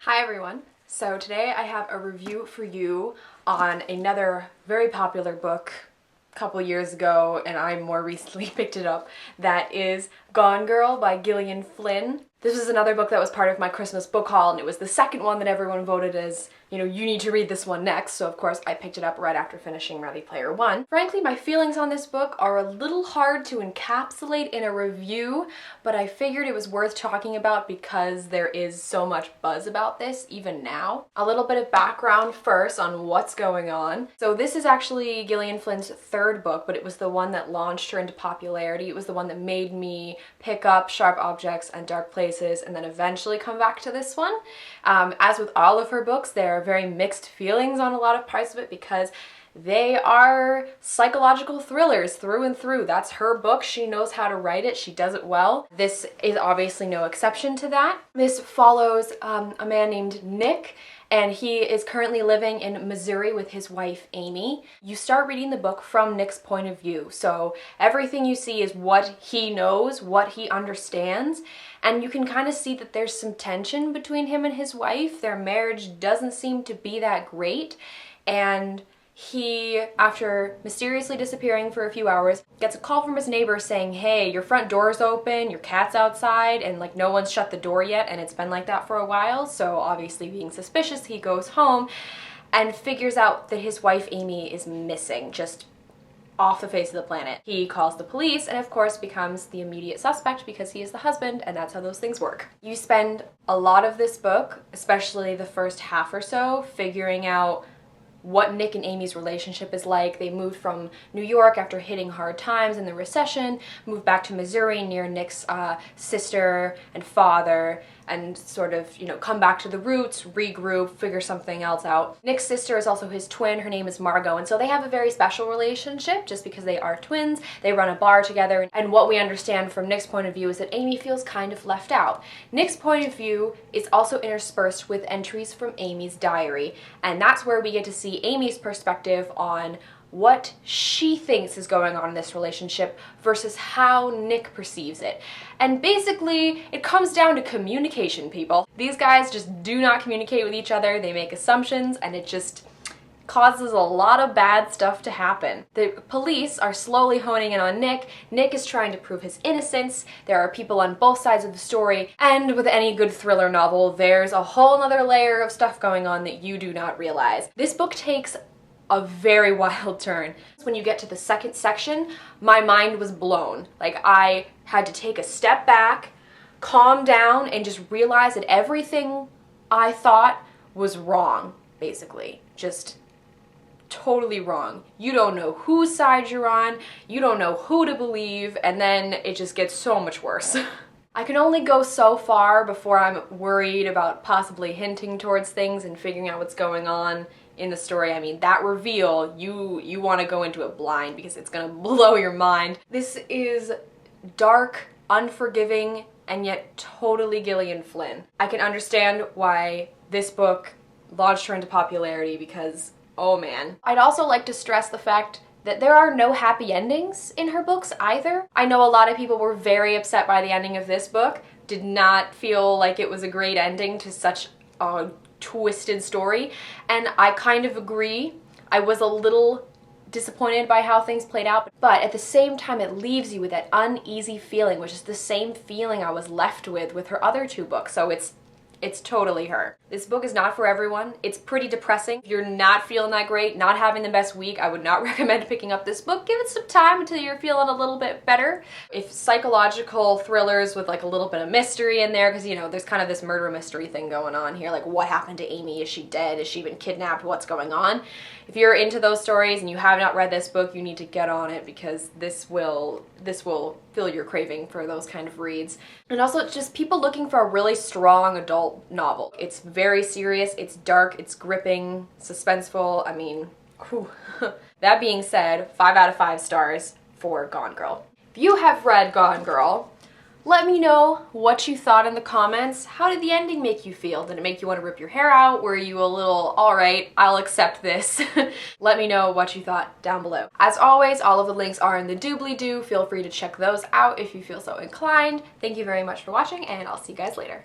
Hi everyone! So today I have a review for you on another very popular book a couple years ago, and I more recently picked it up. That is Gone Girl by Gillian Flynn. This was another book that was part of my Christmas book haul, and it was the second one that everyone voted as, you need to read this one next, so of course I picked it up right after finishing Ready Player One. Frankly, my feelings on this book are a little hard to encapsulate in a review, but I figured it was worth talking about because there is so much buzz about this, even now. A little bit of background first on what's going on. So this is actually Gillian Flynn's third book, but it was the one that launched her into popularity. It was the one that made me pick up Sharp Objects and Dark Places and then eventually come back to this one. As with all of her books, there are very mixed feelings on a lot of parts of it because they are psychological thrillers through and through. That's her book. She knows how to write it. She does it well. This is obviously no exception to that. This follows a man named Nick, and he is currently living in Missouri with his wife, Amy. You start reading the book from Nick's point of view, so everything you see is what he knows, what he understands, and you can kind of see that there's some tension between him and his wife. Their marriage doesn't seem to be that great, and he, after mysteriously disappearing for a few hours, gets a call from his neighbor saying, hey, your front door's open, your cat's outside, and like no one's shut the door yet, and it's been like that for a while. So obviously being suspicious, he goes home and figures out that his wife Amy is missing, just off the face of the planet. He calls the police and of course becomes the immediate suspect because he is the husband, and that's how those things work. You spend a lot of this book, especially the first half or so, figuring out what Nick and Amy's relationship is like. They moved from New York after hitting hard times in the recession, moved back to Missouri near Nick's sister and father, and sort of, come back to the roots, regroup, figure something else out. Nick's sister is also his twin. Her name is Margot, and so they have a very special relationship just because they are twins. They run a bar together, and what we understand from Nick's point of view is that Amy feels kind of left out. Nick's point of view is also interspersed with entries from Amy's diary, and that's where we get to see Amy's perspective on what she thinks is going on in this relationship versus how Nick perceives it. And basically, it comes down to communication, people. These guys just do not communicate with each other. They make assumptions, and it just causes a lot of bad stuff to happen. The police are slowly honing in on Nick. Nick is trying to prove his innocence. There are people on both sides of the story, and with any good thriller novel, there's a whole other layer of stuff going on that you do not realize. This book takes a very wild turn. When you get to the second section, my mind was blown. Like, I had to take a step back, calm down, and just realize that everything I thought was wrong, basically. Just totally wrong. You don't know whose side you're on, you don't know who to believe, and then it just gets so much worse. I can only go so far before I'm worried about possibly hinting towards things and figuring out what's going on in the story. I mean, that reveal, you want to go into it blind because it's gonna blow your mind. This is dark, unforgiving, and yet totally Gillian Flynn. I can understand why this book launched her into popularity because, oh man. I'd also like to stress the fact that there are no happy endings in her books either. I know a lot of people were very upset by the ending of this book, did not feel like it was a great ending to such a twisted story, and I kind of agree. I was a little disappointed by how things played out, but at the same time it leaves you with that uneasy feeling, which is the same feeling I was left with her other two books, so it's totally her. This book is not for everyone. It's pretty depressing. If you're not feeling that great, not having the best week, I would not recommend picking up this book. Give it some time until you're feeling a little bit better. If psychological thrillers with like a little bit of mystery in there, because there's kind of this murder mystery thing going on here, like what happened to Amy? Is she dead? Has she been kidnapped? What's going on? If you're into those stories and you have not read this book, you need to get on it because this will fill your craving for those kind of reads. And also, it's just people looking for a really strong adult novel. It's very serious, it's dark, it's gripping, suspenseful. I mean, whew. That being said, 5 out of 5 stars for Gone Girl. If you have read Gone Girl, let me know what you thought in the comments. How did the ending make you feel? Did it make you want to rip your hair out? Were you a little, alright, I'll accept this? Let me know what you thought down below. As always, all of the links are in the doobly-doo. Feel free to check those out if you feel so inclined. Thank you very much for watching, and I'll see you guys later.